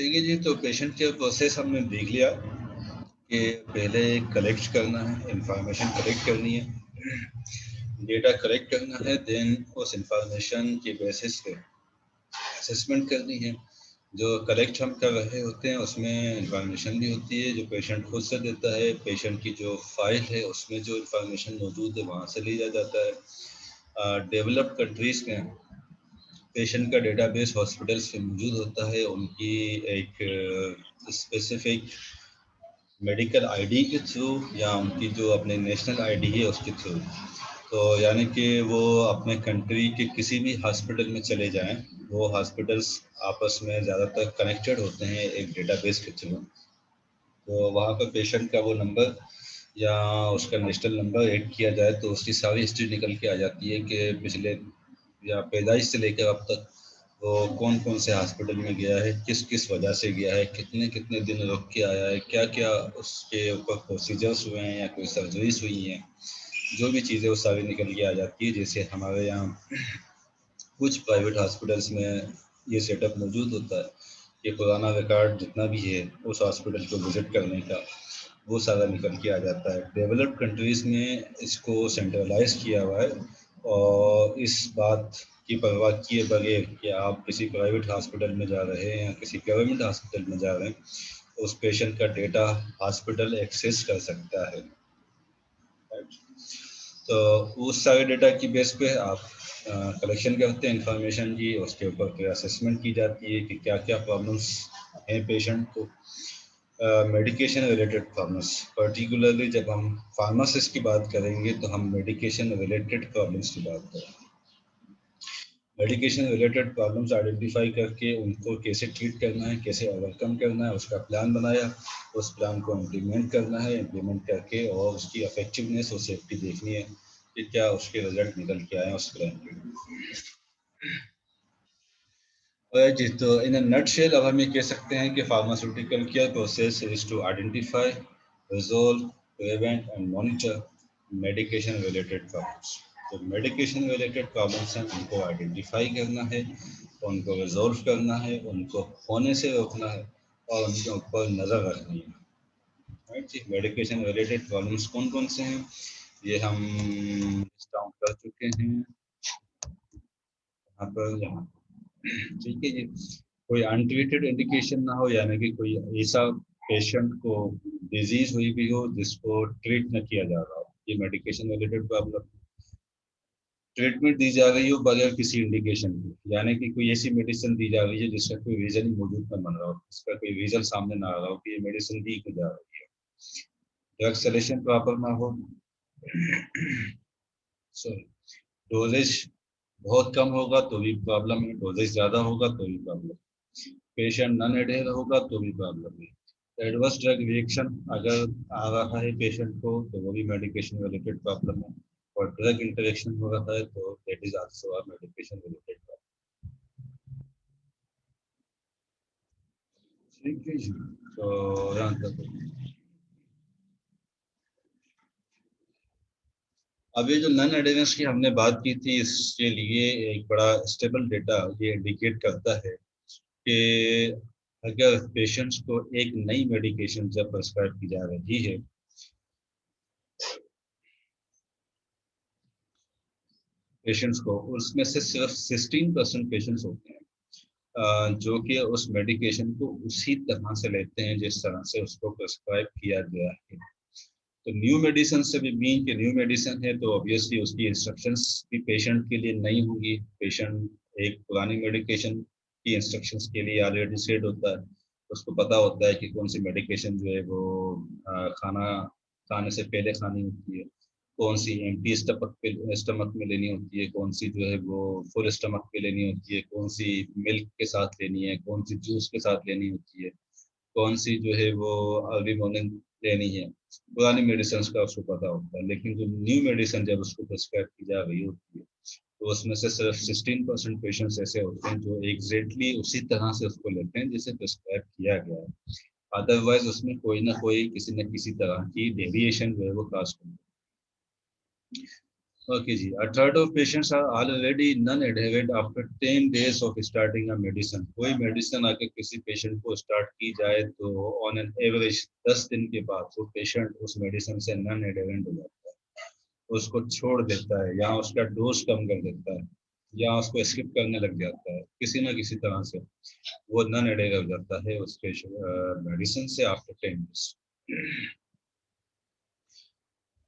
ठीक है जी, तो पेशेंट केयर प्रोसेस हमने देख लिया कि पहले कलेक्ट करना है, इंफॉर्मेशन कलेक्ट करनी है, डेटा कलेक्ट करना है, देन उस इंफॉर्मेशन के बेसिस पे असेसमेंट करनी है। जो कलेक्ट हम कर रहे होते हैं उसमें इंफॉर्मेशन भी होती है जो पेशेंट खुद से देता है, पेशेंट की जो फाइल है उसमें जो इंफॉर्मेशन मौजूद है वहाँ से लिया जाता है। डेवलप्ड कंट्रीज़ में पेशेंट का डेटाबेस हॉस्पिटल्स में मौजूद होता है, उनकी एक स्पेसिफिक मेडिकल आईडी के थ्रू या उनकी जो अपने नेशनल आईडी है उसके थ्रू। तो यानी कि वो अपने कंट्री के किसी भी हॉस्पिटल में चले जाएं, वो हॉस्पिटल्स आपस में ज़्यादातर कनेक्टेड होते हैं एक डेटाबेस के थ्रू। तो वहाँ पर पेशेंट का वो नंबर या उसका नेशनल नंबर ऐड किया जाए तो उसकी सारी हिस्ट्री निकल के आ जाती है कि पिछले या पैदाइश से लेकर अब तक वो कौन कौन से हॉस्पिटल में गया है, किस किस वजह से गया है, कितने कितने दिन रुक के आया है, क्या क्या उसके ऊपर प्रोसीजर्स हुए हैं या कोई सर्जरीज हुई हैं, जो भी चीज़ें वो सारी निकल के आ जाती है। जैसे हमारे यहाँ कुछ प्राइवेट हॉस्पिटल्स में ये सेटअप मौजूद होता है कि पुराना रिकॉर्ड जितना भी है उस हॉस्पिटल को विज़िट करने का वो सारा निकल के आ जाता है। डेवलप्ड कंट्रीज़ में इसको सेंट्रलाइज किया हुआ है और इस बात की परवाह किए बगैर कि आप किसी प्राइवेट हॉस्पिटल में जा रहे हैं या किसी गवर्नमेंट हॉस्पिटल में जा रहे हैं, उस पेशेंट का डेटा हॉस्पिटल एक्सेस कर सकता है। तो उस सारे डेटा की बेस पे आप कलेक्शन करते हैं इंफॉर्मेशन की, उसके ऊपर फिर असेसमेंट की जाती है कि क्या क्या प्रॉब्लम्स हैं पेशेंट को। मेडिकेशन रिलेटेड प्रॉब्लम्स, पर्टिकुलरली जब हम फार्मासिस्ट की बात करेंगे तो हम मेडिकेशन रिलेटेड प्रॉब्लम्स की बात करेंगे। मेडिकेशन रिलेटेड प्रॉब्लम्स आइडेंटिफाई करके उनको कैसे ट्रीट करना है, कैसे ओवरकम करना है, उसका प्लान बनाया, उस प्लान को इम्प्लीमेंट करना है, इम्प्लीमेंट करके और उसकी इफेक्टिवनेस और सेफ्टी देखनी है कि क्या उसके रिजल्ट निकल के आए उस प्लान के। जी, तो इन नटशेल अब हम ये कह सकते हैं कि pharmaceutical care process is to identify, resolve, prevent and monitor medication related problems. तो मेडिकेशन रिलेटेड प्रॉब्लम्स हैं उनको आइडेंटिफाई करना है, उनको रिजोल्व करना है, उनको होने से रोकना है और उनके ऊपर नज़र रखनी है। राइट जी, मेडिकेशन रिलेटेड प्रॉब्लम्स कौन कौन से हैं ये हम लिस्ट आउट कर चुके हैं यहाँ पर, यहाँ। ठीक है जी, कोई अनट्रीटेड इंडिकेशन ना हो, यानी कि कोई ऐसा पेशेंट को डिजीज हुई भी हो जिसको ट्रीट न किया जा रहा हो, ये मेडिकेशन रिलेटेड प्रॉब्लम। ट्रीटमेंट दी जा रही हो बगैर किसी इंडिकेशन के, यानी कि कोई ऐसी मेडिसिन दी जा रही है जिसका कोई रीजन ही मौजूद न बन रहा हो, इसका कोई रीजन सामने ना आ रहा हो कि ये मेडिसिन दी क्यों जा रही है। ड्रग सिलेक्शन प्रॉपर ना हो, सॉरी, डोजेज बहुत कम होगा तो भी प्रॉब्लम है, डोजेज ज़्यादा होगा तो भी प्रॉब्लम, पेशेंट नॉन एडेयर होगा तो भी प्रॉब्लम है, एडवर्स ड्रग रिएक्शन अगर आ रहा है पेशेंट को तो वो भी मेडिकेशन रिलेटेड प्रॉब्लम है, और ड्रग इंटरेक्शन हो रहा है तो that is also a medication related problem. ठीक है जी, तो यहाँ तक। अब ये जो नॉन एडेरेंस की हमने बात की थी, इसके लिए एक बड़ा स्टेबल डेटा ये इंडिकेट करता है कि अगर पेशेंट्स को एक नई मेडिकेशन जब प्रेस्क्राइब की जा रही है, पेशेंट्स को उसमें से सिर्फ 16% पेशेंट्स होते हैं जो कि उस मेडिकेशन को उसी तरह से लेते हैं जिस तरह से उसको प्रेस्क्राइब किया गया है। तो न्यू मेडिसिन से भी मीन कि न्यू मेडिसिन है तो ऑब्वियसली उसकी इंस्ट्रक्शंस भी पेशेंट के लिए नहीं होंगी। पेशेंट एक पुरानी मेडिकेशन की इंस्ट्रक्शंस के लिए ऑलरेडी सेट होता है, उसको पता होता है कि कौन सी मेडिकेशन जो है वो खाना खाने से पहले खानी होती है, कौन सी एम्प्टी स्टमक में लेनी होती है, कौन सी जो है वो फुल स्टमक पे लेनी होती है, कौन सी मिल्क के साथ लेनी है, कौन सी जूस के साथ लेनी होती है, कौन सी जो है वो अर्ली मॉर्निंग लेनी है। पुरानी मेडिसिन का उसको पता होता है, लेकिन जो न्यू मेडिसिन जब उसको प्रिस्क्राइब की जा रही होती है तो उसमें से सिर्फ 16% पेशेंट्स ऐसे होते हैं जो एग्जैक्टली उसी तरह से उसको लेते हैं जिसे प्रिस्क्राइब किया गया है। अदरवाइज उसमें कोई ना कोई किसी न किसी तरह की डेविएशन जो है वो कास्ट होती है। ओके जी, a third of patients are already non-adherent after 10 days of starting a medicine. कोई मेडिसिन आके किसी पेशेंट को स्टार्ट की जाए तो ऑन एन एवरेज 10 दिन के बाद वो पेशेंट उस मेडिसिन से नॉन एडहेरेंट हो जाता है, उसको छोड़ देता है या उसका डोज कम कर देता है या उसको स्किप करने लग जाता है, किसी ना किसी तरह से वो नॉन एडहेरेंट हो जाता है उस मेडिसिन से आफ्टर 10 डेज।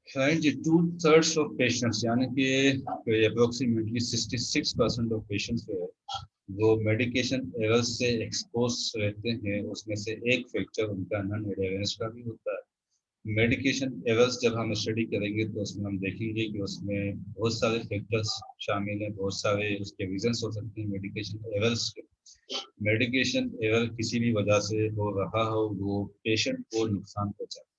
फाइंड जी, 2/3 ऑफ पेशेंट्स यानी कि अप्रोक्सीमेटली 66% ऑफ पेशेंट्स जो है वो मेडिकेशन एरर्स से एक्सपोज रहते हैं, उसमें से एक फैक्टर उनका नॉन एडहेरेंस का भी होता है। मेडिकेशन एरर्स जब हम स्टडी करेंगे तो उसमें हम देखेंगे कि उसमें बहुत सारे फैक्टर्स शामिल हैं, बहुत सारे उसके रीजंस हो सकते हैं मेडिकेशन एरर्स के। मेडिकेशन एरर किसी भी वजह से हो रहा हो वो पेशेंट को नुकसान पहुंचाता है,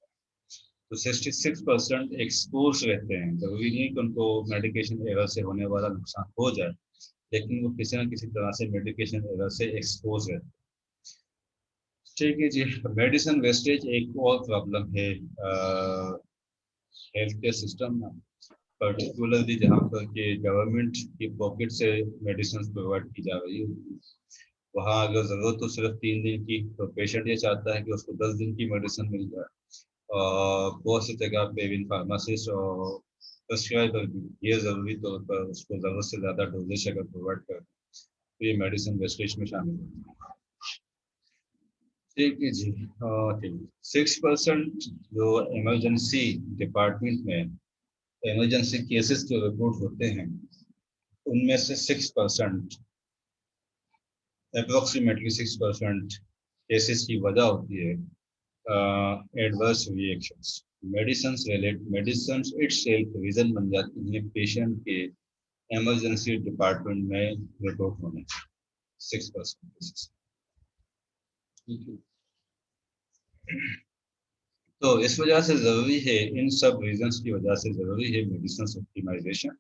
तो 66% एक्सपोज रहते हैं। जरूरी नहीं कि उनको मेडिकेशन एरर से होने वाला नुकसान हो जाए, लेकिन वो किसी न किसी तरह से मेडिकेशन एरर से एक्सपोज रहते हैं। ठीक है जी, मेडिसिन वेस्टेज एक और प्रॉब्लम है हेल्थ केयर सिस्टम में, पर्टिकुलरली जहाँ पर कि गवर्नमेंट की पॉकेट से मेडिसिन प्रोवाइड की जा रही है, वहाँ अगर ज़रूरत हो सिर्फ 3 दिन की तो पेशेंट ये चाहता है कि उसको 10 दिन की मेडिसिन मिल जाए। और बहुत सी जगह पे विन फार्मासिस्ट और प्रेस्क्राइबर भी ये ज़रूरी तौर पर उसको ज़रूरत से ज़्यादा डोजेज अगर प्रोवाइड कर तो ये मेडिसिन वेस्टेज में शामिल है। ठीक है जी, ठीक। 6% जो इमरजेंसी डिपार्टमेंट में इमरजेंसी केसेस जो रिपोर्ट होते हैं उनमें से 6%, अप्रोक्सीमेटली 6% केसेस की वजह होती है adverse reactions. Medicine itself reason बन जाती है पेशेंट के इमरजेंसी डिपार्टमेंट में रिपोर्ट होने, 6% केसेस। ठीक है, तो इस वजह से ज़रूरी है, इन सब रीजंस की वजह से ज़रूरी है medicine optimisation.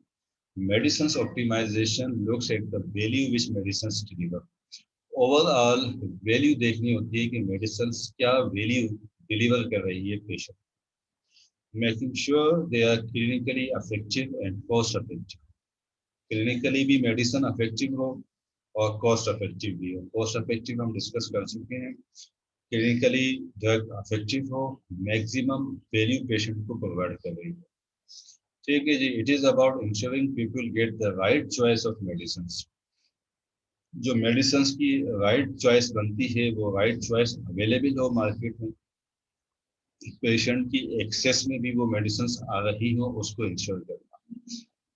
Medicine optimisation looks at the value which medicine deliver. Overall value देखनी होती है कि मेडिसिन क्या वैल्यू डिलीवर कर रही है patient, making sure they are clinically effective and cost effective. Clinically भी मेडिसिन इफेक्टिव हो और कॉस्ट इफेक्टिव भी हो। कॉस्ट इफेक्टिव हम डिस्कस कर चुके हैं, क्लिनिकली ड्रग इफेक्टिव हो, मैक्सिमम वैल्यू पेशेंट को प्रोवाइड कर रही है। ठीक है जी, it is about ensuring people get the right choice of medicine. जो मेडिसिन की राइट चॉइस बनती है वो राइट चॉइस अवेलेबल हो मार्केट में, पेशेंट की एक्सेस में भी वो मेडिसिन आ रही हो उसको इंश्योर करना,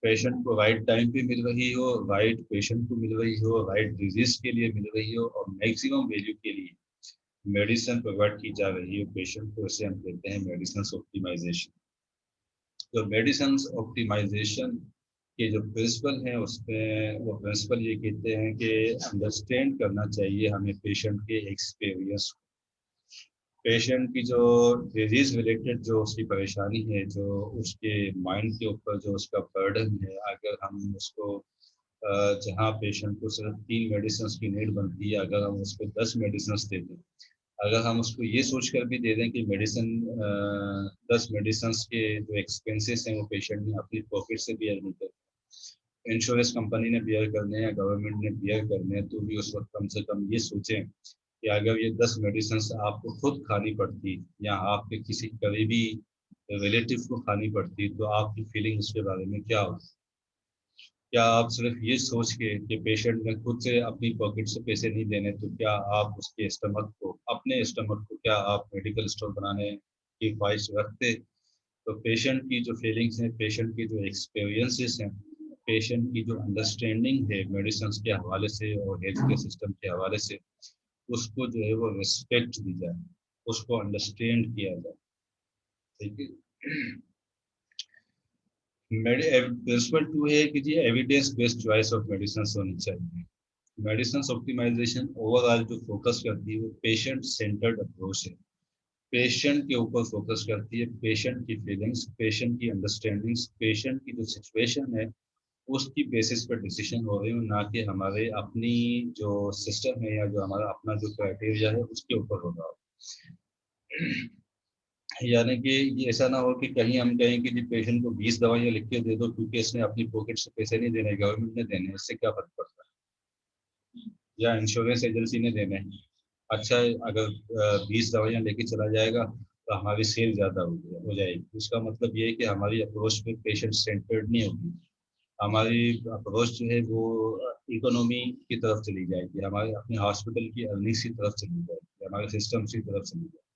पेशेंट को राइट टाइम पे मिल रही हो, राइट पेशेंट को मिल रही हो, राइट डिजीज के लिए मिल रही हो और मैक्सिमम वैल्यू के लिए मेडिसिन प्रोवाइड की जा रही है पेशेंट को, इसे हम कहते हैं मेडिसिन ऑप्टिमाइजेशन। तो मेडिसिन ऑप्टिमाइजेशन के जो प्रिंसिपल हैं उसमें वो प्रिंसिपल ये कहते हैं कि अंडरस्टैंड करना चाहिए हमें पेशेंट के एक्सपीरियंस, पेशेंट की जो डिजीज रिलेटेड जो उसकी परेशानी है, जो उसके माइंड के ऊपर जो उसका बर्डन है, अगर हम उसको जहाँ पेशेंट को सिर्फ 3 मेडिसिन की नीड बनती है अगर हम उसको 10 मेडिसिन दे दें, अगर हम उसको ये सोच कर भी दे दें कि मेडिसिन 10 मेडिसिन के जो एक्सपेंसेस हैं वो पेशेंट ने अपनी पॉकेट से बियर नहीं कर, इंश्योरेंस कंपनी ने बियर करने हैं, गवर्नमेंट ने बियर करने हैं, तो भी उस वक्त कम से कम ये सोचें कि अगर ये 10 मेडिसिन आपको खुद खानी पड़ती या आपके किसी करीबी रिलेटिव को खानी पड़ती तो आपकी फीलिंग उसके बारे में क्या होती। क्या आप सिर्फ ये सोच के कि पेशेंट ने खुद से अपनी पॉकेट से पैसे नहीं देने तो क्या आप उसके स्टमक को, अपने स्टमक को क्या आप मेडिकल स्टोर बनाने की ख्वाहिश रखते। तो पेशेंट की जो फीलिंग्स हैं, पेशेंट की जो एक्सपीरियंसेस हैं, पेशेंट की जो अंडरस्टैंडिंग है मेडिसिन के हवाले से और हेल्थ केयर सिस्टम के हवाले से, उसको जो है वो रिस्पेक्ट दी जाए, उसको अंडरस्टैंड किया जाए। ठीक है, प्रिंसिपल 2 है कि जी evidence based choice of medicine होनी चाहिए। मेडिसिन ऑप्टिमाइजेशन ओवरऑल जो फोकस करती है वो पेशेंट सेंटर्ड अप्रोच है, पेशेंट के ऊपर फोकस करती है, पेशेंट की फीलिंग्स, पेशेंट की अंडरस्टैंडिंग्स, पेशेंट की जो सिचुएशन है उसकी बेसिस पर डिसीजन हो रही हो, ना कि हमारे अपनी जो सिस्टम है या जो हमारा अपना जो क्राइटेरिया है उसके ऊपर हो रहा हो। यानी कि ये ऐसा ना हो कि कहीं हम कहें कि जी पेशेंट को 20 दवाइयाँ लिख के दे दो क्योंकि इसने अपनी पॉकेट से पैसे नहीं देने, गवर्नमेंट ने देने, इससे क्या फर्क पड़ता है, या इंश्योरेंस एजेंसी ने देने। अच्छा, अगर 20 दवाइयाँ लेके चला जाएगा तो हमारी सेल ज़्यादा हो जाएगी। इसका मतलब ये है कि हमारी अप्रोच में पेशेंट सेंटर्ड नहीं होगी, हमारी अप्रोच जो है वो इकोनॉमी की तरफ चली जाएगी, हमारे अपने हॉस्पिटल की अर्निंग्स की तरफ चली जाएगी, हमारे सिस्टम की तरफ चली जाएगी।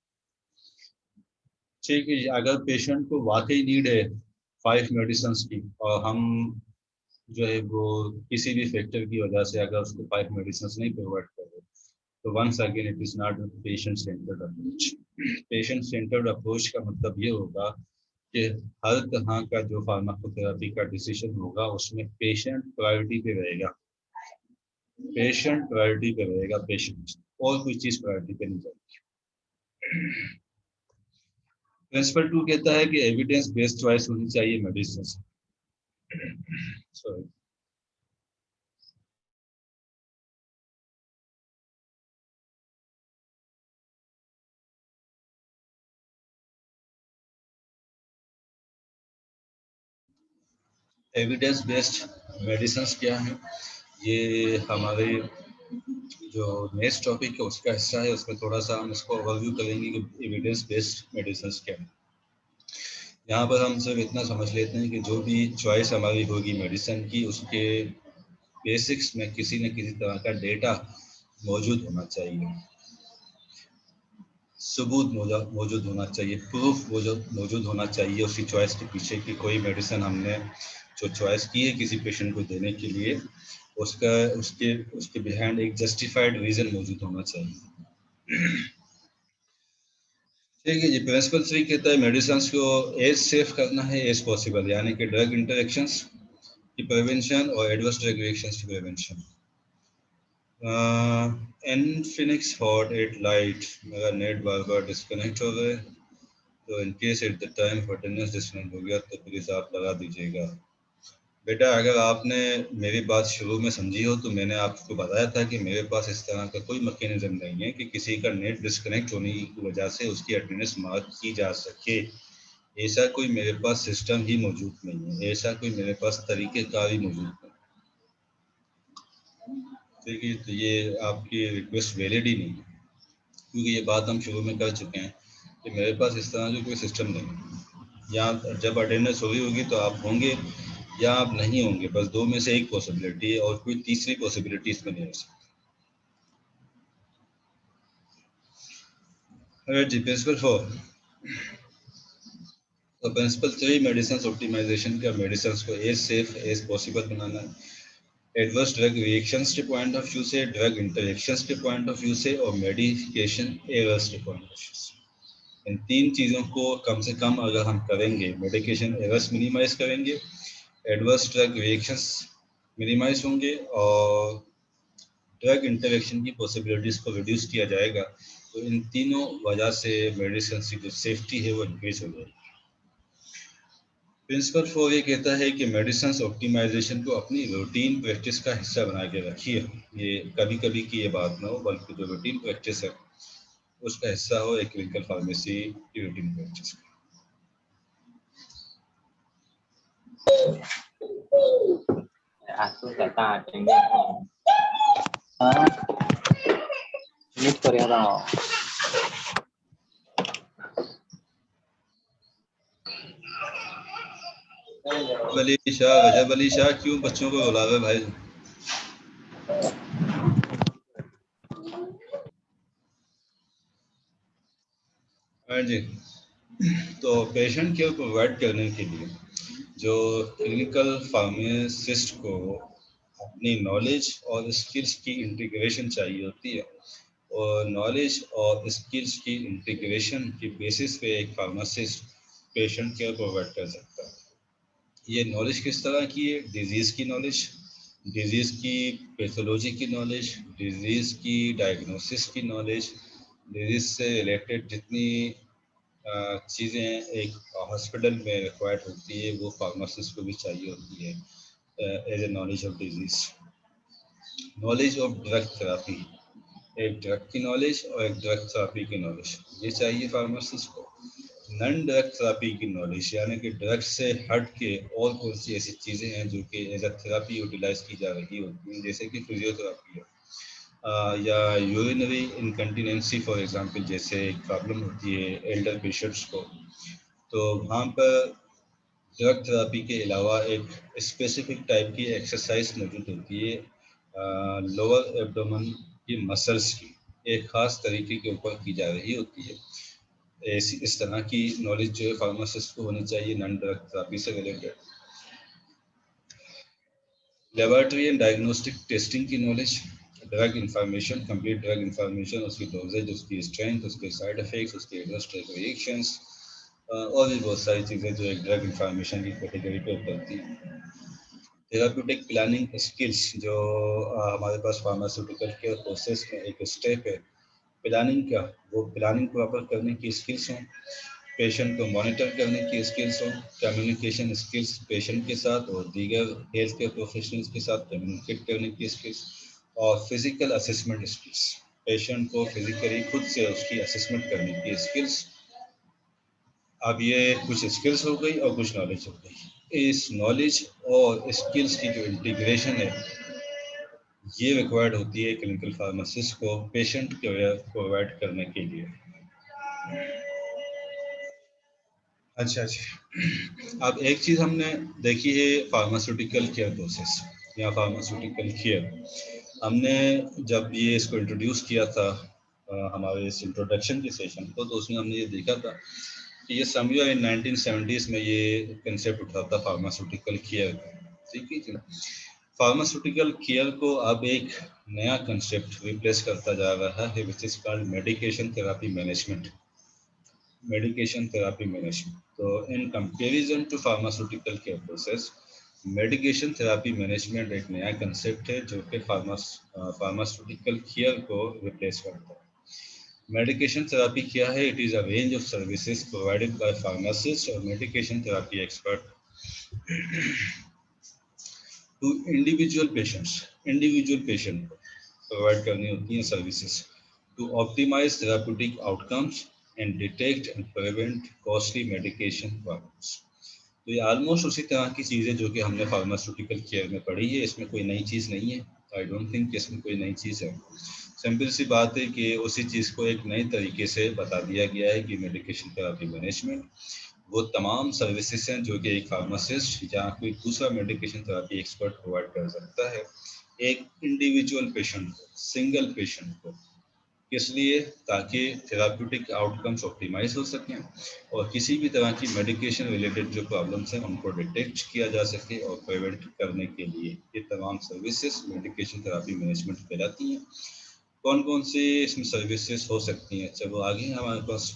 ठीक है, अगर पेशेंट को वाकई नीड है 5 मेडिसिन की और हम जो है वो किसी भी फैक्टर की वजह से अगर उसको 5 मेडिसिन नहीं प्रोवाइड कर रहे, तो once again it is not patient centred approach. Patient centred approach का मतलब ये होगा कि हर तरह का जो फार्माकोथेरेपी का डिसीजन होगा उसमें पेशेंट प्रायोरिटी पे रहेगा, पेशेंट प्रायोरिटी पे रहेगा, पेशेंट, और कोई चीज प्रायोरिटी पे नहीं जाएगी। प्रिंसिपल 2 कहता है कि एविडेंस बेस्ड चॉइस होनी चाहिए medicine. Sorry, evidence based medicine क्या है, ये हमारे जो नेक्स्ट टॉपिक है उसका हिस्सा है। उसमें थोड़ा सा हम इसको ओवरव्यू करेंगे कि एविडेंस बेस्ड मेडिसिन क्या है। यहाँ पर हम सिर्फ इतना समझ लेते हैं कि जो भी चॉइस हमारी होगी मेडिसिन की, उसके बेसिक्स में किसी न किसी तरह का डेटा मौजूद होना चाहिए, सबूत मौजूद होना चाहिए, प्रूफ मौजूद होना चाहिए उसकी चॉइस के पीछे कि कोई मेडिसिन हमने जो चॉइस की है किसी पेशेंट को देने के लिए, उसका उसके उसके बिहाइंड एक जस्टिफाइड रीजन मौजूद होना चाहिए। ठीक है जी, प्रिंसिपल 3 कहता है मेडिसिन को एज सेफ करना है एज पॉसिबल, यानी कि ड्रग इंटरेक्शंस की प्रिवेंशन और एडवर्स ड्रग रिएक्शंस की प्रिवेंशन। इनफिनिक्स हॉट 8 लाइट, मेरा नेट बार बार डिस्कनेक्ट हो गए, तो in case at the time attendance disconnect हो गया तो प्लीज़ आप लगा दीजिएगा। बेटा, अगर आपने मेरी बात शुरू में समझी हो तो मैंने आपको बताया था कि मेरे पास इस तरह का कोई मैकेनिज्म नहीं है कि किसी का नेट डिस्कनेक्ट होने की वजह से उसकी अटेंडेंस मार्क की जा सके। ऐसा कोई मेरे पास सिस्टम ही मौजूद नहीं है, ऐसा कोई मेरे पास तरीक़ेकार ही मौजूद नहीं। ठीक है, तो ये आपकी रिक्वेस्ट वैलिड ही नहीं है, क्योंकि ये बात हम शुरू में कर चुके हैं कि मेरे पास इस तरह का कोई सिस्टम नहीं है। यहाँ जब अटेंडेंस हुई होगी तो आप होंगे या आप नहीं होंगे, बस दो में से एक पॉसिबिलिटी है और कोई तीसरी पॉसिबिलिटी इसमें नहीं हो सकती। जी, प्रिंसिपल 4, तो प्रिंसिपल 3 मेडिसिन ऑप्टिमाइजेशन का मेडिसिन को एज सेफ एज पॉसिबल बनाना है, एडवर्स ड्रग रिएक्शंस के पॉइंट ऑफ व्यू से, ड्रग इंटरेक्शंस के पॉइंट ऑफ व्यू से और मेडिकेशन एरर्स के पॉइंट ऑफ व्यू से। इन तीन चीज़ों को कम से कम अगर हम करेंगे, मेडिकेशन एरर्स मिनिमाइज करेंगे, एडवर्स ड्रग रिएक्शंस मिनिमाइज होंगे और ड्रग इंटरेक्शन की पॉसिबिलिटीज़ को रिड्यूस किया जाएगा, तो इन तीनों वजह से मेडिसिन की जो सेफ्टी है वो इंक्रीज हो जाएगी। प्रिंसिपल 4 ये कहता है कि मेडिसिन ऑप्टिमाइजेशन को अपनी रूटीन प्रैक्टिस का हिस्सा बना के रखिए। ये कभी कभी की ये बात ना हो, बल्कि जो रूटीन प्रैक्टिस है उसका हिस्सा हो एक क्लिनिकल फार्मेसी की routine practice. Aku kata ini ini Korea tau. रजब अली शाह क्यों बच्चों को बुलावे भाई? हाँ जी, तो पेशेंट केयर प्रोवाइड करने के लिए जो क्लिनिकल फार्मासिस्ट को अपनी नॉलेज और स्किल्स की इंटीग्रेशन चाहिए होती है, और नॉलेज और स्किल्स की इंटीग्रेशन के बेसिस पे एक फार्मासिस्ट पेशेंट केयर प्रोवाइड कर सकता है। ये नॉलेज किस तरह की है? डिजीज़ की नॉलेज, डिजीज़ की पैथोलॉजी की नॉलेज, डिजीज़ की डायग्नोसिस की नॉलेज, डिजीज़ से रिलेटेड जितनी चीज़ें एक हॉस्पिटल में रिक्वायर्ड होती है वो फार्मासिस्ट को भी चाहिए होती है as a knowledge of disease. Knowledge of drug therapy, एक ड्रग की नॉलेज और एक ड्रग थेरापी की नॉलेज, ये चाहिए फार्मासिस्ट को। नॉन ड्रग थेरापी की नॉलेज, यानी कि ड्रग से हट के और कौन सी ऐसी चीज़ें हैं जो कि एज अ थेरापी यूटिलाइज की जा रही होती हैं, जैसे कि फिजियोथेरापी है, या यूरिनरी इनकंटिनेंसी फॉर एग्जांपल जैसे एक प्रॉब्लम होती है एल्डर पेशेंट्स को, तो वहाँ पर ड्रग थेरापी के अलावा एक स्पेसिफिक टाइप की एक्सरसाइज मौजूद होती है लोअर एब्डोमेन की मसल्स की, एक ख़ास तरीके के ऊपर की जा रही होती है। इस तरह की नॉलेज जो है फार्मासिस्ट को होनी चाहिए नॉन ड्रग थेरापी से related. Laboratory and diagnostic testing की knowledge, drug information, complete drug information, उसकी डोजेज, उसकी स्ट्रेंथ, उसके साइड इफेक्ट्स, उसके एडवर्स रिएक्शंस, और भी बहुत सारी चीज़ें जो एक ड्रग इंफॉर्मेशन की कैटेगरी पे उतरती हैं। थेराप्यूटिक प्लानिंग स्किल्स, जो हमारे पास फार्मास्यूटिकल के प्रोसेस में एक स्टेप है प्लानिंग का, वो प्लानिंग प्रॉपर करने की स्किल्स हों, पेशेंट को मॉनिटर करने की स्किल्स हों, कम्युनिकेशन स्किल्स पेशेंट के साथ और दीगर हेल्थ केयर प्रोफेशनल्स के साथ कम्युनिकेट करने की स्किल्स, और फिजिकल असेसमेंट स्किल्स, पेशेंट को फिजिकली खुद से उसकी असेसमेंट करने की स्किल्स। अब ये कुछ स्किल्स हो गई और कुछ नॉलेज हो गई। इस नॉलेज और स्किल्स की जो इंटीग्रेशन है ये रिक्वायर्ड होती है क्लिनिकल फार्मासिस्ट को पेशेंट केयर प्रोवाइड करने के लिए। अच्छा जी, अब एक चीज़ हमने देखी है फार्मास्यूटिकल केयर प्रोसेस या फार्मास्यूटिकल केयर। हमने जब ये इसको इंट्रोड्यूस किया था हमारे इस इंट्रोडक्शन के सेशन को, तो उसमें हमने ये देखा था कि ये समवेयर इन 1970s में ये कंसेप्ट उठा था फार्मास्यूटिकल केयर का। ठीक है, फार्मास्यूटिकल केयर को अब एक नया कंसेप्ट रिप्लेस करता जा रहा है which is called medication therapy management. Medication therapy management, तो in comparison to pharmaceutical care process, medication therapy management एक नया कंसेप्ट है जो कि फार्मास्यूटिकल केयर को रिप्लेस करता है। मेडिकेशन थेरापी क्या है? It is a range of services provided by pharmacist और medication therapy expert to individual patient को प्रोवाइड करनी होती हैं services to optimise therapeutic outcomes and detect and prevent costly medication problems. तो ये ऑलमोस्ट उसी तरह की चीज़ें जो कि हमने फार्मास्यूटिकल केयर में पढ़ी है, इसमें कोई नई चीज़ नहीं है। आई डोंट थिंक इसमें कोई नई चीज़ है। सिंपल सी बात है कि उसी चीज़ को एक नए तरीके से बता दिया गया है कि मेडिकेशन थेरापी मैनेजमेंट वो तमाम सर्विसेज हैं जो कि एक फार्मासिस्ट या कोई दूसरा मेडिकेशन थेरापी एक्सपर्ट प्रोवाइड कर सकता है एक इंडिविजुअल पेशेंट को, सिंगल पेशेंट को। किस लिए? ताकि थेराप्यूटिक आउटकम्स ऑप्टिमाइज हो सकें और किसी भी तरह की मेडिकेशन रिलेटेड जो प्रॉब्लम्स हैं उनको डिटेक्ट किया जा सके और प्रिवेंट करने के लिए ये तमाम सर्विसेज मेडिकेशन थेरापी मैनेजमेंट कहलाती हैं। कौन कौन सी इसमें सर्विसेज हो सकती हैं? अच्छा, वो आगे हैं हमारे पास।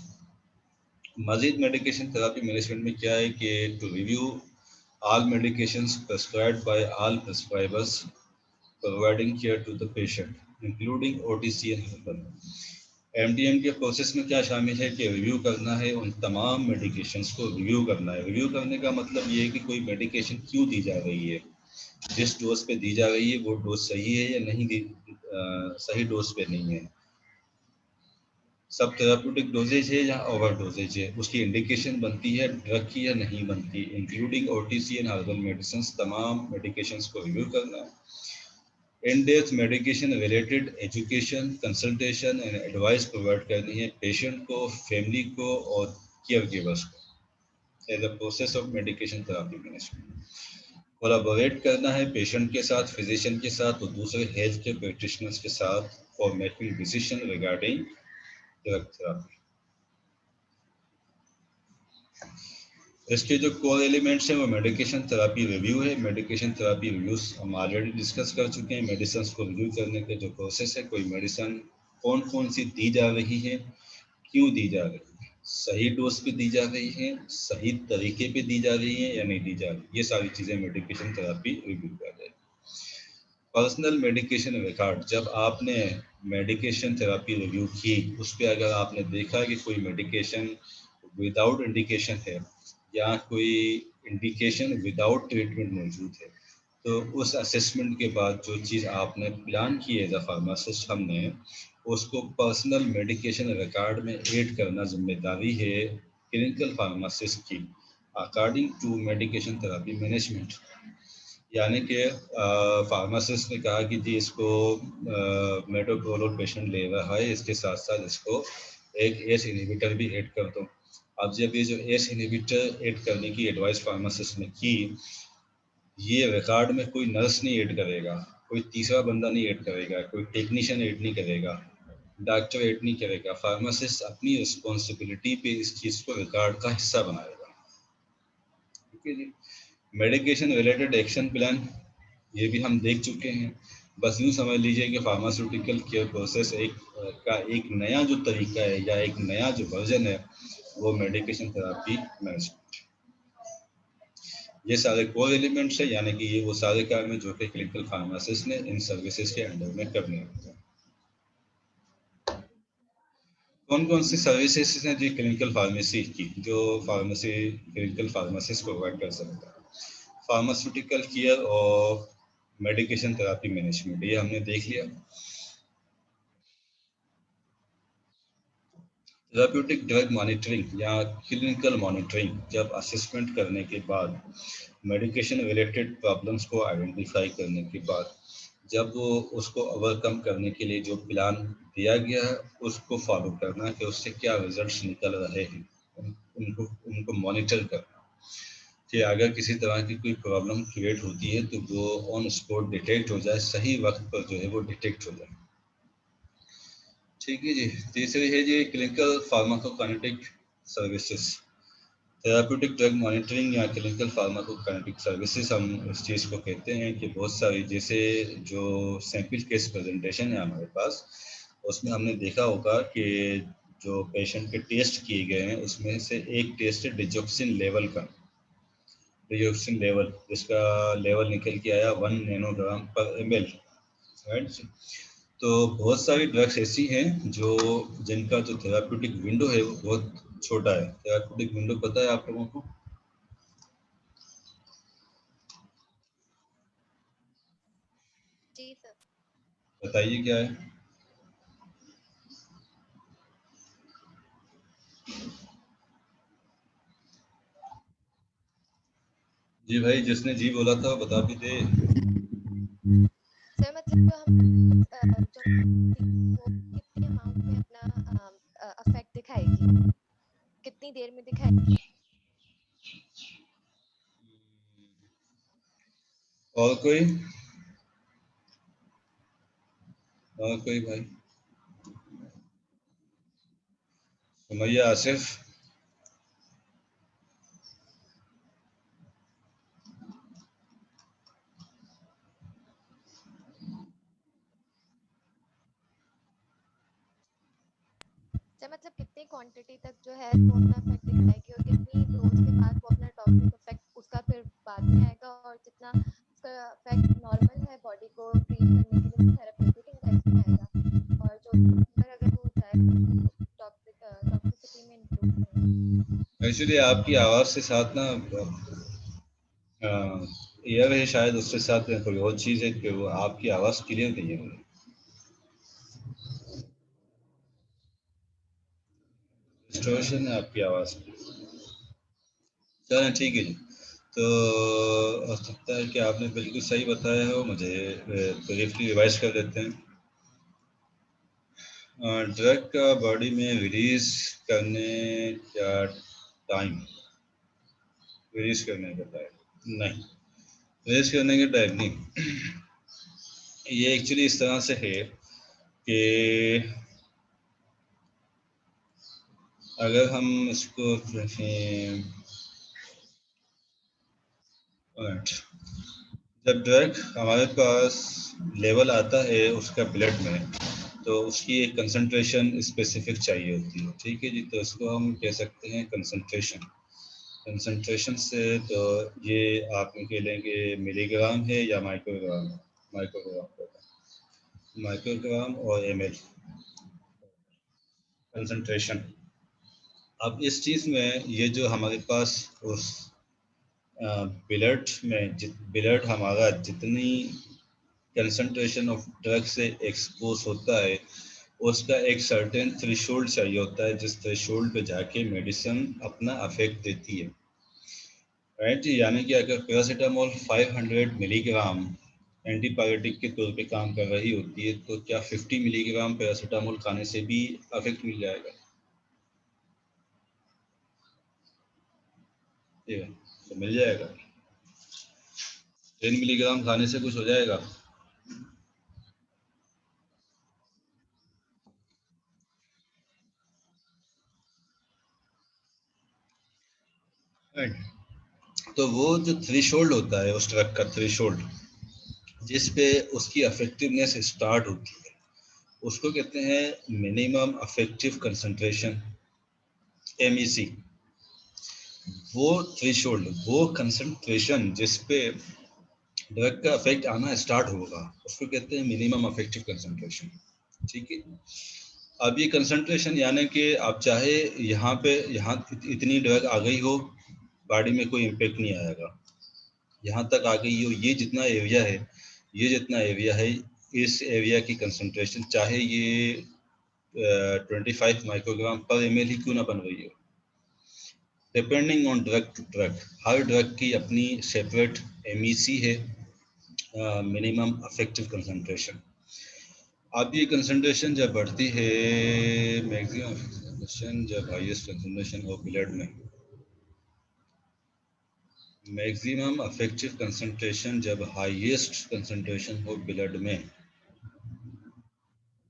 मजीद मेडिकेशन थेरापी मैनेजमेंट में क्या है कि to review all medications prescribed by all prescribers providing care to the patient, including OTC and herbal। MDM के प्रोसेस में क्या शामिल है कि रिव्यू करना है, उन तमाम मेडिकेशंस को रिव्यू करना है। रिव्यू करने का मतलब ये है कि कोई मेडिकेशन क्यों दी जा रही है, जिस डोज पे दी जा रही है वो डोज सही है या नहीं, सही डोज पे नहीं है, सब थेराप्यूटिक डोजेज है या ओवर डोजेज है, उसकी इंडिकेशन बनती है ड्रग की या नहीं बनती, including OTC and herbal medicine, तमाम मेडिकेशंस को रिव्यू करना है। In depth medication related education, consultation and advice provide करनी है पेशेंट को, फैमिली को और केयर गिवर्स को as a process of medication therapy management. Collaborate करना है पेशेंट के साथ, फिजिशियन के साथ और दूसरे हेल्थ केयर प्रैक्टिशनर्स के साथ for making decision regarding drug therapy. इसके जो कोर एलिमेंट्स हैं वो मेडिकेशन थेरापी रिव्यू है। मेडिकेशन थेरापी रिव्यूज हम ऑलरेडी डिस्कस कर चुके हैं। मेडिसिन को रिव्यू करने के जो प्रोसेस है, कोई मेडिसिन कौन कौन सी दी जा रही है, क्यों दी जा रही है, सही डोज पे दी जा रही है, सही तरीके पे दी जा रही है या नहीं दी जा रही, ये सारी चीज़ें मेडिकेशन थेरापी रिव्यू कर रही है। पर्सनल मेडिकेशन रिकॉर्ड, जब आपने मेडिकेशन थेरापी रिव्यू की, उस पर अगर आपने देखा कि कोई मेडिकेशन विदाउट इंडिकेशन है या कोई इंडिकेशन विदाउट ट्रीटमेंट मौजूद है, तो उस असेसमेंट के बाद जो चीज़ आपने प्लान की एज अ फार्मासिस्ट, हमने उसको पर्सनल मेडिकेशन रिकॉर्ड में ऐड करना जिम्मेदारी है क्लिनिकल फार्मासिस्ट की according to medication therapy management. यानी कि फार्मासिस्ट ने कहा कि जी इसको मेटोप्रोलोल पेशेंट ले रहा है, इसके साथ साथ इसको एक एस इनहिबिटर भी ऐड कर दो। अब जब ये जो एस इनहिबिटर ऐड करने की एडवाइस फार्मासिस्ट ने की, ये रिकॉर्ड में कोई नर्स नहीं ऐड करेगा, कोई तीसरा बंदा नहीं ऐड करेगा, कोई टेक्नीशियन ऐड नहीं करेगा, डॉक्टर ऐड नहीं करेगा। फार्मासिस्ट अपनी रिस्पॉन्सिबिलिटी पे इस चीज़ को रिकॉर्ड का हिस्सा बनाएगा। ठीक है जी। मेडिकेशन रिलेटेड एक्शन प्लान ये भी हम देख चुके हैं। बस यूँ समझ लीजिए कि फार्मास्यूटिकल केयर प्रोसेस एक नया जो तरीका है या एक नया जो वर्जन है वो मेडिकेशन थेरेपी मैनेजमेंट। ये सारे कोर एलिमेंट्स है, यानी कि ये वो सारे काम है जो कि क्लिनिकल फार्मासिस्ट ने इन सर्विसेज के अंडर में करने होते हैं। कौन कौन सी सर्विसेज हैं जो क्लिनिकल फार्मेसी की, जो फार्मेसी क्लिनिकल फार्मासिस्ट प्रोवाइड कर सकता है? फार्मास्यूटिकल केयर और मेडिकेशन थेरेपी मैनेजमेंट, ये हमने देख लिया। थेराप्यूटिक ड्रग मॉनिटरिंग या क्लिनिकल मॉनिटरिंग, जब असेसमेंट करने के बाद, मेडिकेशन रिलेटेड प्रॉब्लम्स को आइडेंटिफाई करने के बाद, जब वो उसको ओवरकम करने के लिए जो प्लान दिया गया है उसको फॉलो करना कि उससे क्या रिजल्ट्स निकल रहे हैं, उनको उनको मॉनिटर करना कि अगर किसी तरह की कोई प्रॉब्लम क्रिएट होती है तो वो ऑन स्पॉट डिटेक्ट हो जाए, सही वक्त पर जो है वो डिटेक्ट हो जाए। ठीक है जी। तीसरी है जी clinical pharmacokinetic services. Therapeutic drug monitoring या क्लिनिकल फार्माकोकाइनेटिक सर्विसेज हम इस चीज़ को कहते हैं कि बहुत सारी, जैसे जो सैंपल केस प्रेजेंटेशन है हमारे पास, उसमें हमने देखा होगा कि जो पेशेंट के टेस्ट किए गए हैं उसमें से एक टेस्ट है डिजॉक्सिन लेवल का, डिजॉक्सिन लेवल जिसका लेवल निकल के आया 1 नैनोग्राम पर ml, राइट। तो बहुत सारी ड्रग्स ऐसी हैं जो जिनका जो थेराप्यूटिक विंडो है वो बहुत छोटा है। थेराप्यूटिक विंडो पता है आप लोगों को? जी सर। बताइए क्या है? जी भाई, जिसने जी बोला था वो बता भी दे। सर मतलब जो हम जो वो कितने अमाउंट में अपना अफेक्ट दिखाएगी, कितनी देर में दिखाएगी? और कोई? और कोई भाई? सुमैया, आसिफ? सर मतलब कितनी क्वांटिटी तक जो है वो अपना इफेक्ट दिखाएगी और कितनी डोज के बाद वो अपना टॉक्सिक इफेक्ट उसका फिर बाद में आएगा, और जितना उसका इफेक्ट नॉर्मल है बॉडी को ट्रीट करने के लिए थेराप्यूटिक इंडेक्स में आएगा, और जो ऊपर अगर वो जाए टॉक्सिसिटी में इंक्लूड होगा। एक्चुअली आपकी आवाज़ से साथ ना एयर है शायद, उसके साथ में कोई और चीज़ है कि वो आपकी आवाज़ क्लियर नहीं है मुझे। डिस्टॉर्शन है आपकी आवाज़ में। चलें ठीक है जी। तो हो सकता है कि आपने बिल्कुल सही बताया हो, मुझे ब्रीफली रिवाइज कर देते हैं। ड्रग का बॉडी में रिलीज करने का टाइम, रिलीज करने का टाइम नहीं, रिलीज करने का टाइम नहीं। ये एक्चुअली इस तरह से है कि अगर हम इसको रखें, जब ड्रग हमारे पास लेवल आता है उसका ब्लड में, तो उसकी एक कंसंट्रेशन स्पेसिफिक चाहिए होती है। ठीक है जी। तो इसको हम कह सकते हैं कंसंट्रेशन। कंसंट्रेशन से तो ये आप कह लेंगे मिलीग्राम है या माइक्रोग्राम है? माइक्रोग्राम होगा, माइक्रोग्राम और ml कंसंट्रेशन। अब इस चीज़ में ये जो हमारे पास उस ब्लड में ब्लड हमारा जितनी कंसंट्रेशन ऑफ ड्रग से एक्सपोज होता है, उसका एक सर्टेन थ्रेशोल्ड चाहिए होता है, जिस थ्रेशोल्ड पे जाके मेडिसिन अपना अफेक्ट देती है, राइट जी। यानी कि अगर पैरासीटामोल 500 मिलीग्राम एंटीबायोटिक के तौर पे काम कर रही होती है, तो क्या 50 मिलीग्राम पैरासीटामोल खाने से भी अफेक्ट मिल जाएगा? ये तो मिल जाएगा। 10 मिलीग्राम खाने से कुछ हो जाएगा? राइट। तो वो जो थ्रेशोल्ड होता है उस ड्रग का थ्रेशोल्ड, जिस पे उसकी अफेक्टिवनेस स्टार्ट होती है, उसको कहते हैं मिनिमम अफेक्टिव कंसंट्रेशन, MEC। वो थ्रेशोल्ड, वो कंसंट्रेशन जिस पे ड्रग का इफेक्ट आना स्टार्ट होगा, उसको कहते हैं मिनिमम अफेक्टिव कंसंट्रेशन। ठीक है। अब ये कंसंट्रेशन यानी कि आप चाहे यहाँ इतनी ड्रग आ गई हो, बॉडी में कोई इम्पेक्ट नहीं आएगा, यहाँ तक आ गई हो, ये जितना एरिया है, ये जितना एरिया है, इस एरिया की कंसंट्रेशन चाहे ये 25 माइक्रोग्राम पर ml ही क्यों ना बन रही हो, depending on drug to drug. हर ड्रग की अपनी सेपरेट MEC है, मिनिमम अफेक्टिव कंसंट्रेशन। अब ये कंसंट्रेशन जब बढ़ती है, मैक्सिमम कंसंट्रेशन जब हाईएस्ट कंसंट्रेशन हो ब्लड में, मैक्सिमम अफेक्टिव कंसंट्रेशन जब हाईएस्ट कंसंट्रेशन हो ब्लड में,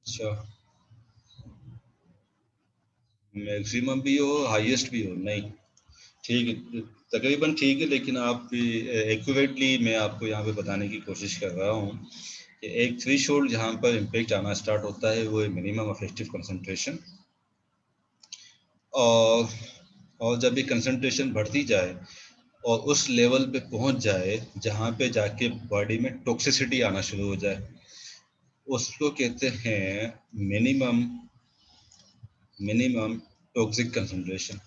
अच्छा मैक्सिमम भी हो हाईएस्ट भी हो, नहीं ठीक है, तकरीबन ठीक है, लेकिन आप एक्यूरेटली मैं आपको यहाँ पे बताने की कोशिश कर रहा हूँ कि एक थ्रेशोल्ड जहाँ पर इम्पैक्ट आना स्टार्ट होता है वो है मिनिमम अफेक्टिव कंसंट्रेशन, और जब ये कंसंट्रेशन बढ़ती जाए और उस लेवल पे पहुंच जाए जहाँ पे जाके बॉडी में टॉक्सिसिटी आना शुरू हो जाए, उसको कहते हैं minimum minimum toxic concentration,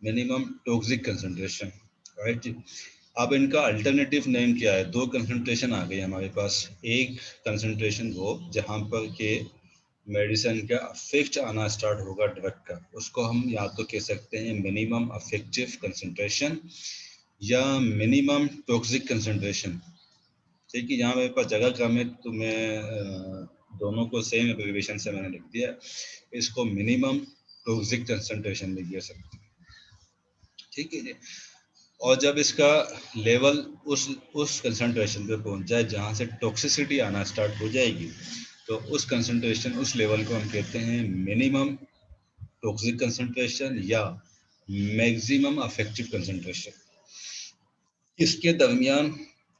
minimum toxic concentration, right. अब इनका अल्टरनेटिव नेम क्या है? दो कंसंट्रेशन आ गई हमारे पास। एक कंसंट्रेशन वो जहाँ पर के मेडिसिन का अफेक्ट आना स्टार्ट होगा ड्रग का, उसको हम या तो कह सकते हैं मिनिमम अफेक्टिव कंसंट्रेशन या मिनिमम टॉक्सिक कंसंट्रेशन। ठीक है, यहाँ मेरे पास जगह कम है तो मैं दोनों को सेम एब्रिविएशन से मैंने लिख दिया, इसको मिनिमम टॉक्सिक कंसंट्रेशन लिख दिया सकते हैं। ठीक है जी। और जब इसका लेवल उस कंसंट्रेशन पे पहुंच जाए जहाँ से टॉक्सिसिटी आना स्टार्ट हो जाएगी, तो उस कंसंट्रेशन उस लेवल को हम कहते हैं मिनिमम टॉक्सिक कंसंट्रेशन या मैक्सिमम अफेक्टिव कंसंट्रेशन। इसके दरमियान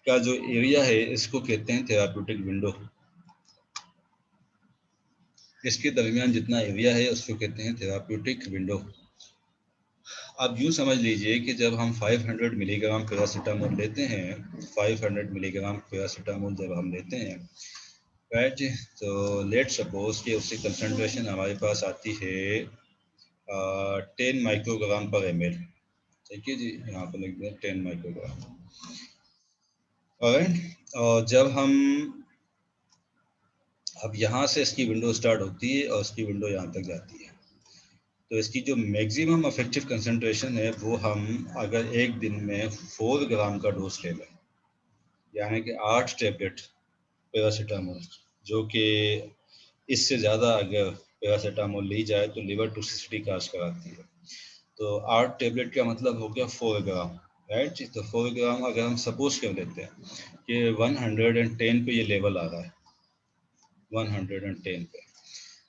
का जो एरिया है इसको कहते हैं थेराप्यूटिक विंडो। इसके दरमियान जितना एरिया है उसको कहते हैं थेराप्यूटिक विंडो। अब यूँ समझ लीजिए कि जब हम 500 मिलीग्राम पैरासीटामोल लेते हैं, 500 मिलीग्राम पैरासीटामोल जब हम लेते हैं, राइट, तो लेट सपोज कि उसकी कंसंट्रेशन हमारे पास आती है 10 माइक्रोग्राम पर ml। ठीक है जी, यहाँ पर लिख दें 10 माइक्रोग्राम। और जब हम अब यहाँ से इसकी विंडो स्टार्ट होती है और इसकी विंडो यहाँ तक जाती है, तो इसकी जो मैक्सिमम अफेक्टिव कंसंट्रेशन है वो हम अगर एक दिन में 4 ग्राम का डोज ले लें, यानी कि 8 टैबलेट पैरासीटामोल, जो कि इससे ज़्यादा अगर पैरासीटामोल ली जाए तो लिवर टॉक्सिसिटी काज कराती है, तो 8 टैबलेट का मतलब हो गया 4 ग्राम, राइट। तो 4 ग्राम अगर हम सपोज कर लेते हैं कि 110 पे ये लेवल आ रहा है, 110 पे,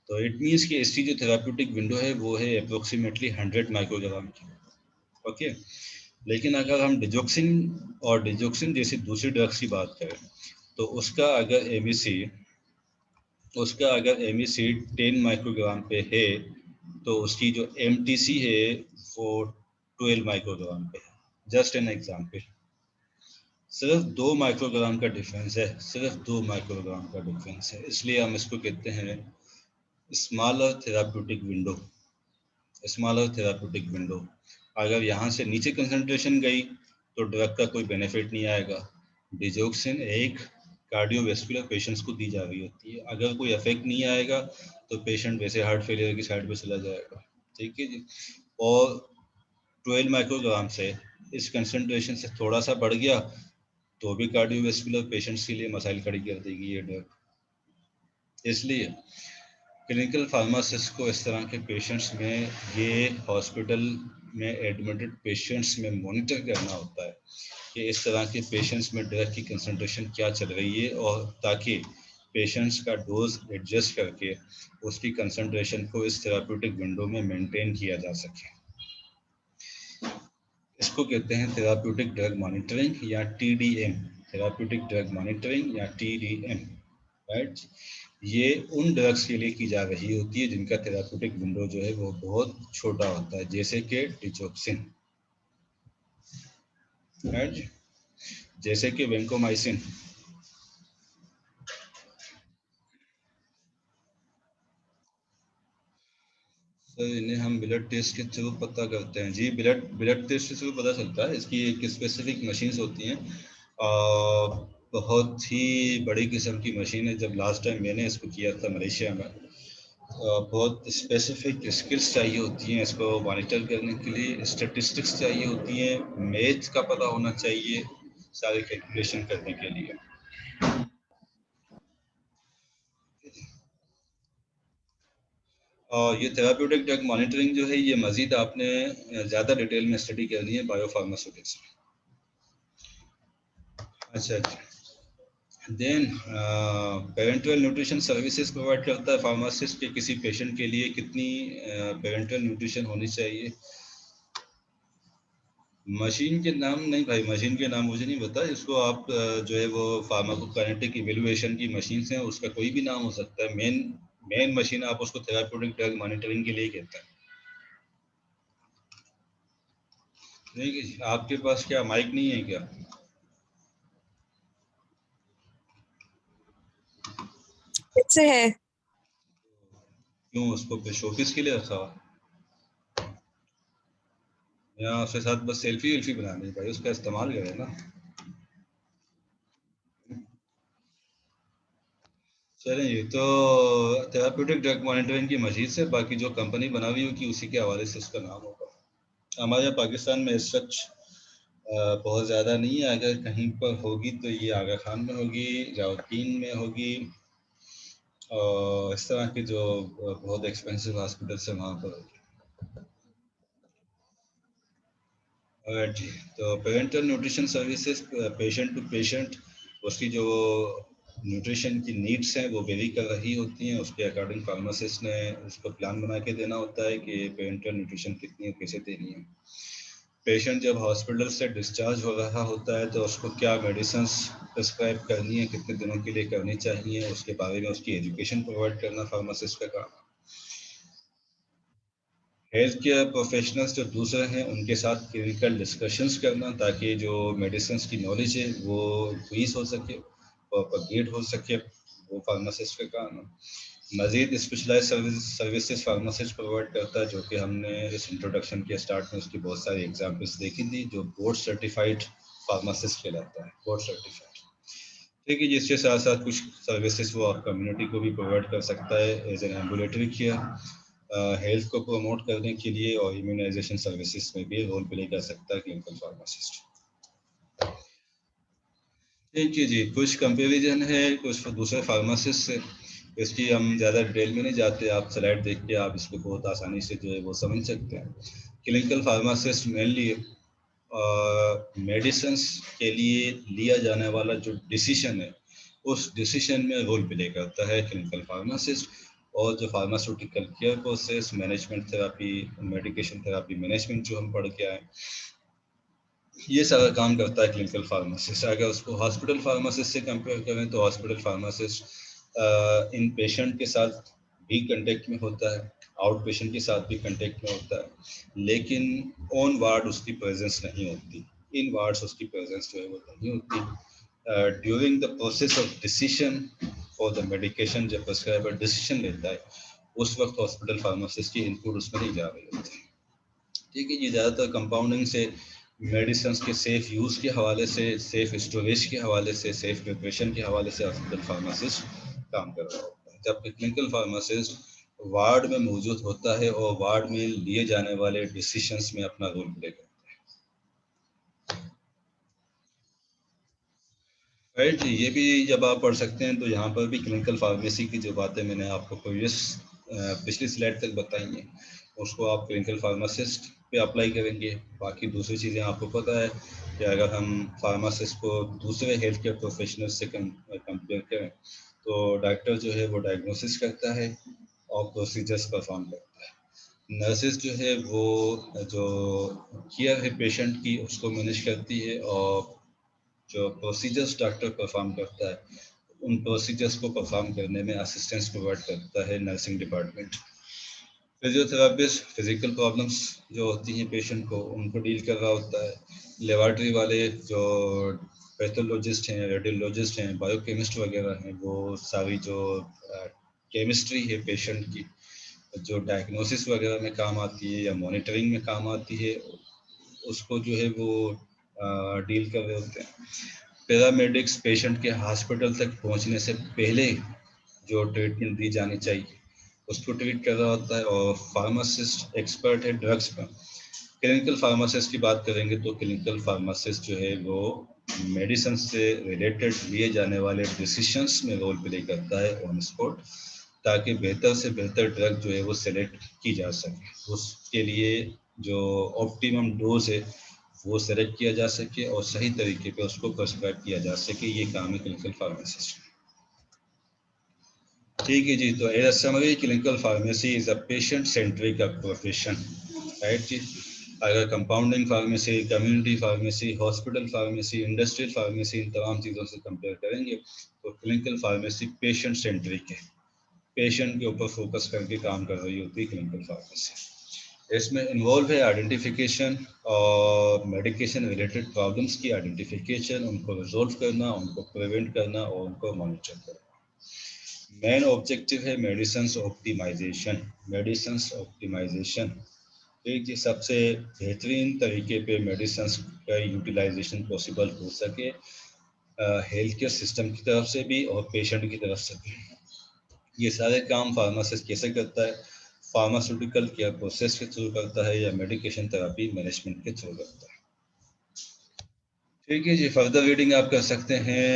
तो इट मीन्स कि इसकी जो थेराप्यूटिक विंडो है वो है अप्रोक्सीमेटली 100 माइक्रोग्राम की। ओके, लेकिन अगर हम डिजोक्सिन और डिजोक्सिन जैसी दूसरी ड्रग्स की बात करें, तो उसका अगर MEC 10 माइक्रोग्राम पे है, तो उसकी जो MTC है वो 12 माइक्रोग्राम पे है। जस्ट एन एग्जाम्पल, सिर्फ 2 माइक्रोग्राम का डिफरेंस है, सिर्फ 2 माइक्रोग्राम का डिफरेंस है, इसलिए हम इसको कहते हैं smaller therapeutic window. Smaller therapeutic window, अगर यहाँ से नीचे कंसंट्रेशन गई तो ड्रग का कोई बेनिफिट नहीं आएगा। डिजोक्सिन एक कार्डियोवैस्कुलर पेशेंट्स को दी जा रही होती है। अगर कोई इफेक्ट नहीं आएगा तो पेशेंट वैसे हार्ट फेलियर की साइड पे चला जाएगा, ठीक है जी। और 12 माइक्रोग्राम से इस कंसंट्रेशन से थोड़ा सा बढ़ गया तो भी कार्डियोवैस्कुलर पेशेंट्स के लिए मसाइल खड़ी कर देगी ये ड्रग। इसलिए क्लिनिकल फार्मासिस्ट को इस तरह के पेशेंट्स में, ये हॉस्पिटल में एडमिटेड पेशेंट्स में मॉनिटर करना होता है कि इस तरह के पेशेंट्स में ड्रग की कंसंट्रेशन क्या चल रही है, और ताकि पेशेंट्स का डोज एडजस्ट करके उसकी कंसंट्रेशन को इस थेराप्यूटिक विंडो में मेंटेन किया जा सके। इसको कहते हैं थेराप्यूटिक ड्रग मॉनिटरिंग या TDM, थेराप्यूटिक ड्रग मॉनिटरिंग या TDM, राइट। ये उन ड्रग्स के लिए की जा रही होती है जिनका थेराप्यूटिक विंडो जो है वो बहुत छोटा होता है, जैसे कि डिजॉक्सिन, राइट, जैसे कि वेंकोमाइसिन। सर इन्हें हम ब्लड टेस्ट के थ्रू पता करते हैं जी, ब्लड टेस्ट के थ्रू पता चलता है। इसकी एक स्पेसिफिक मशीन्स होती हैं, बहुत ही बड़ी किस्म की मशीन है। जब लास्ट टाइम मैंने इसको किया था मलेशिया में, बहुत स्पेसिफिक स्किल्स चाहिए होती हैं इसको मॉनिटर करने के लिए, स्टैटिस्टिक्स चाहिए होती हैं, मैथ का पता होना चाहिए सारे कैलकुलेशन करने के लिए। और ये थेराप्यूटिक ड्रग मॉनिटरिंग जो है ये मजीद आपने ज़्यादा डिटेल में स्टडी करनी है बायोफार्मास्यूटिक्स में। अच्छा, then parenteral nutrition services provide करता है फार्मासिस्ट के किसी पेशेंट के लिए कितनी पेरेंटल न्यूट्रिशन होनी चाहिए। मशीन के नाम नहीं भाई, मशीन के नाम मुझे नहीं पता। इसको आप जो है वो फार्माकोकाइनेटिक इवैल्यूएशन की मशीन है, उसका कोई भी नाम हो सकता है। मेन मशीन आप उसको थेराप्यूटिक ड्रग मॉनिटरिंग के लिए कहते हैं। नहीं, आपके पास क्या माइक नहीं है क्या? से है। क्यों, उसको पे शोपीस के लिए रखा हुआ? यहाँ उसके साथ बस सेल्फी वेल्फी बनानी भाई, उसका इस्तेमाल करें ना। चलिए, तो थेराप्यूटिक ड्रग मॉनिटरिंग की मशीन से, बाकी जो कंपनी बना हुई होगी उसी के हवाले से उसका नाम होगा। हमारे यहाँ पाकिस्तान में सच बहुत ज़्यादा नहीं है। अगर कहीं पर होगी तो ये आगा खान में होगी, राउतीन में होगी, और इस तरह के जो बहुत एक्सपेंसिव हॉस्पिटल्स है वहाँ पर होगी। जी, तो parenteral nutrition services patient to patient उसकी जो न्यूट्रिशन की नीड्स हैं वो वेरी कर रही होती हैं। उसके अकॉर्डिंग फार्मासिस्ट ने उसको प्लान बना के देना होता है कि पेरेंटल न्यूट्रिशन कितनी और कैसे देनी है। पेशेंट जब हॉस्पिटल से डिस्चार्ज हो रहा होता है तो उसको क्या मेडिसिन्स प्रिस्क्राइब करनी है, कितने दिनों के लिए करनी चाहिए, उसके बारे में उसकी एजुकेशन प्रोवाइड करना फार्मासिस्ट का काम है। हेल्थ केयर प्रोफेशनल्स जो दूसरे हैं उनके साथ क्लिनिकल डिस्कशंस करना, ताकि जो मेडिसिन की नॉलेज है वो इंक्रीज हो सके और अपग्रेड हो सके, वो फार्मासिस्ट का काम है। मज़ीद स्पेशलाइज सर्विसेज फार्मासिस्ट प्रोवाइड करता है, जो कि हमने इस इंट्रोडक्शन के स्टार्ट में उसकी बहुत सारी एग्जांपल्स देखी थी। जो बोर्ड सर्टिफाइड फार्मासिस्ट कहलाता है, बोर्ड सर्टिफाइड। ठीक है, जिसके साथ साथ कुछ सर्विसेज वो आप कम्युनिटी को भी प्रोवाइड कर सकता है as an ambulatory care, health को प्रमोट करने के लिए, और इम्यूनाइजेशन सर्विसेज में भी रोल प्ले कर सकता है क्लिनिकल फार्मासिस्ट। ठीक है जी, कुछ कंपैरिजन है कुछ दूसरे फार्मासिस्ट से, इसकी हम ज़्यादा डिटेल में नहीं जाते। आप स्लाइड देख के आप इसको बहुत आसानी से जो है वो समझ सकते हैं। क्लिनिकल फार्मासिस्ट मेनली मेडिसिन्स के लिए लिया जाने वाला जो डिसीजन है उस डिसीजन में रोल प्ले करता है क्लिनिकल फार्मासिस्ट। और जो pharmaceutical care process, management therapy, medication therapy management जो हम पढ़ के आए, ये सारा काम करता है क्लिनिकल फार्मासिस्ट। अगर उसको हॉस्पिटल फार्मासिस्ट से कंपेयर करें तो हॉस्पिटल फार्मासिस्ट इन पेशेंट के साथ भी कांटेक्ट में होता है, आउट पेशेंट के साथ भी कांटेक्ट में होता है, लेकिन ऑन वार्ड उसकी प्रेजेंस नहीं होती, इन वार्ड्स उसकी प्रेजेंस जो है वो नहीं होती। During the process of decision for the medication, जब प्रिस्क्राइबर डिसीजन लेता है उस वक्त हॉस्पिटल फार्मासिस्ट की इनपुट उसमें नहीं जा रही होती। ठीक है जी, ज़्यादातर कंपाउंडिंग से मेडिसिन के सेफ यूज़ के हवाले से, सेफ स्टोरेज के हवाले से, सेफ प्रिपरेशन के हवाले से हॉस्पिटल फार्मासिस्ट काम कर रहा होता है, जबकि क्लिनिकल फार्मासिस्ट वार्ड में मौजूद होता है और वार्ड में लिए जाने वाले डिसीशंस में अपना रोल प्ले करता है। राइट, ये भी जब आप पढ़ सकते हैं तो यहाँ पर भी क्लिनिकल फार्मेसी की जो बातें मैंने आपको पिछली स्लाइड तक बताई हैं, उसको आप क्लिनिकल फार्मासिस्ट पे अप्लाई करेंगे। बाकी दूसरी चीज़ें आपको पता है कि अगर हम फार्मासिस्ट को दूसरे हेल्थ केयर प्रोफेशनल से कंपेयर करें तो डॉक्टर जो है वो डायग्नोसिस करता है और प्रोसीजर्स परफॉर्म करता है। नर्सेज जो है वो जो केयर है पेशेंट की उसको मैनेज करती है, और जो प्रोसीजर्स डॉक्टर परफॉर्म करता है उन प्रोसीजर्स को परफॉर्म करने में असिस्टेंस प्रोवाइड करता है nursing department. Physiotherapist physical problems जो होती हैं पेशेंट को उनको डील कर रहा होता है। लेबॉरेटरी वाले जो पैथोलॉजिस्ट हैं, रेडियोलॉजिस्ट हैं, बायोकेमिस्ट वगैरह हैं, वो सारी जो केमिस्ट्री है पेशेंट की जो डायग्नोसिस वगैरह में काम आती है या मॉनिटरिंग में काम आती है, उसको जो है वो डील कर रहे होते हैं। पैरामेडिक्स पेशेंट के हॉस्पिटल तक पहुंचने से पहले जो ट्रीटमेंट दी जानी चाहिए उसको ट्रीट कर रहा होता है, और फार्मासिस्ट एक्सपर्ट है ड्रग्स पर। क्लिनिकल फार्मासिस्ट की बात करेंगे तो क्लिनिकल फार्मासिस्ट जो है वो मेडिसिन से रिलेटेड लिए जाने वाले डिसीशंस में रोल प्ले करता है ऑन स्पॉट, ताकि बेहतर से बेहतर ड्रग जो है वो सेलेक्ट की जा सके। उसके लिए जो ऑप्टिमम डोज है वो सेलेक्ट किया जा सके और सही तरीके पे उसको प्रेस्क्राइब किया जा सके, ये काम है क्लिनिकल फार्मासिस्ट। ठीक है जी, तो as a summary clinical pharmacy is a patient centric profession, right जी। अगर compounding pharmacy, community pharmacy, hospital pharmacy, industrial pharmacy, इन तमाम चीज़ों से कंपेयर करेंगे तो क्लिनिकल फार्मेसी पेशेंट सेंट्रिक है, पेशेंट के ऊपर फोकस करके काम कर रही होती है क्लिनिकल फार्मेसी। इसमें इन्वॉल्व है आइडेंटिफिकेशन और मेडिकेशन रिलेटेड प्रॉब्लम्स की आइडेंटिफिकेशन, उनको रिजोल्व करना, उनको प्रिवेंट करना और उनको मॉनिटर करना। मेन ऑब्जेक्टिव है मेडिसिन ऑप्टिमाइजेशन। एक जी सबसे बेहतरीन तरीके पे मेडिसिन का यूटिलाइजेशन पॉसिबल हो सके हेल्थ केयर सिस्टम की तरफ से भी और पेशेंट की तरफ से भी। ये सारे काम फार्मासिस्ट कैसे करता है? फार्मास्यूटिकल केयर प्रोसेस के थ्रू करता है या मेडिकेशन थेरेपी मैनेजमेंट के थ्रू करता है। ठीक है जी, फर्दर रीडिंग आप कर सकते हैं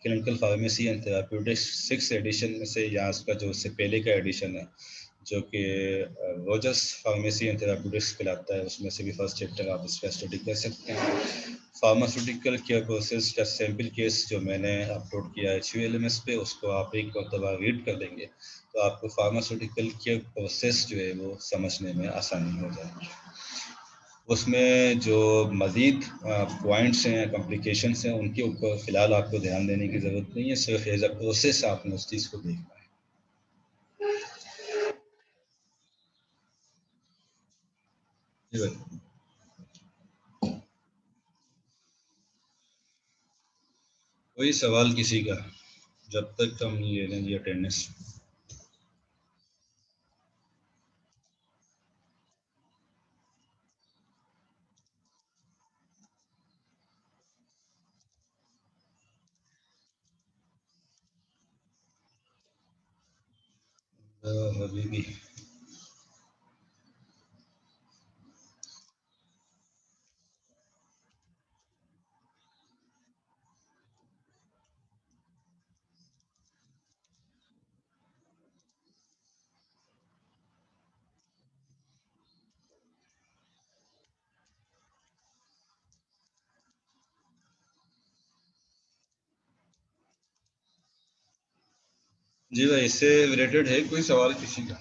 clinical pharmacy and therapeutics 6th edition में से, या इसका जो इससे पहले का एडिशन है जो कि रोजर्स फार्मेसी एंड थेराप्यूटिक्स कहलाता है, उसमें से भी फर्स्ट चैप्टर आप इसका स्टडी कर सकते हैं। फार्मास्यूटिकल केयर प्रोसेस का सैम्पल केस जो मैंने अपलोड किया है HULMS पे, उसको आप एक मरतबा रीड कर लेंगे तो आपको फार्मास्यूटिकल केयर प्रोसेस जो है वो समझने में आसानी हो जाएगी। उसमें जो मज़ीद पॉइंट्स हैं, कॉम्प्लिकेशंस हैं, उनके ऊपर फ़िलहाल आपको ध्यान देने की ज़रूरत नहीं है, सिर्फ एज अ प्रोसेस आपने उस चीज़ को देखना है। जी भाई, कोई सवाल किसी का जब तक हम नहीं ले लेंगे अटेंडेंस? अभी भी जी भाई, इससे रिलेटेड है कोई सवाल किसी का?